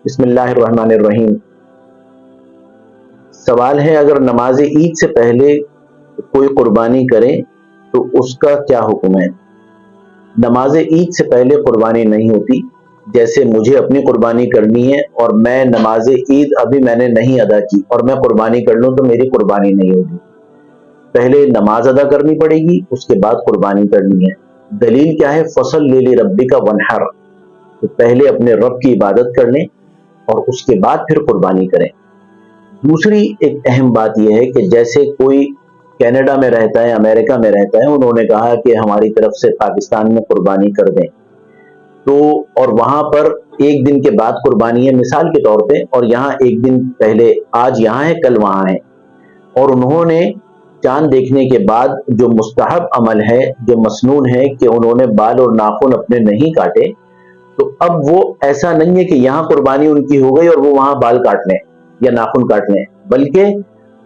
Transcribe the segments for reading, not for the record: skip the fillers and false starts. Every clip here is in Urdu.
بسم اللہ الرحمن الرحیم۔ سوال ہے، اگر نماز عید سے پہلے کوئی قربانی کرے تو اس کا کیا حکم ہے؟ نماز عید سے پہلے قربانی نہیں ہوتی۔ جیسے مجھے اپنی قربانی کرنی ہے اور میں نماز عید ابھی میں نے نہیں ادا کی اور میں قربانی کر لوں تو میری قربانی نہیں ہوگی۔ پہلے نماز ادا کرنی پڑے گی، اس کے بعد قربانی کرنی ہے۔ دلیل کیا ہے؟ فصل لیلی ربی کا ونحر، تو پہلے اپنے رب کی عبادت کر لیں اور اس کے بعد پھر قربانی کریں۔ دوسری ایک اہم بات یہ ہے کہ جیسے کوئی کینیڈا میں رہتا ہے، امریکہ میں رہتا ہے، انہوں نے کہا کہ ہماری طرف سے پاکستان میں قربانی کر دیں، تو اور وہاں پر ایک دن کے بعد قربانی ہے مثال کے طور پہ، اور یہاں ایک دن پہلے، آج یہاں ہے کل وہاں ہے، اور انہوں نے چاند دیکھنے کے بعد جو مستحب عمل ہے، جو مسنون ہے کہ انہوں نے بال اور ناخن اپنے نہیں کاٹے، تو اب وہ ایسا نہیں ہے کہ یہاں قربانی ان کی ہو گئی اور وہ وہاں بال کاٹ لیں یا ناخن کاٹ لیں، بلکہ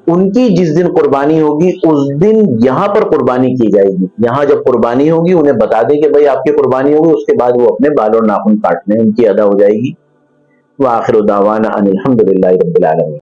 ان کی جس دن قربانی ہوگی اس دن یہاں پر قربانی کی جائے گی۔ یہاں جب قربانی ہوگی انہیں بتا دیں کہ بھائی آپ کی قربانی ہوگی، اس کے بعد وہ اپنے بال اور ناخن کاٹ لیں، ان کی ادا ہو جائے گی۔ وآخر دعوانا ان الحمد للہ رب العالمین۔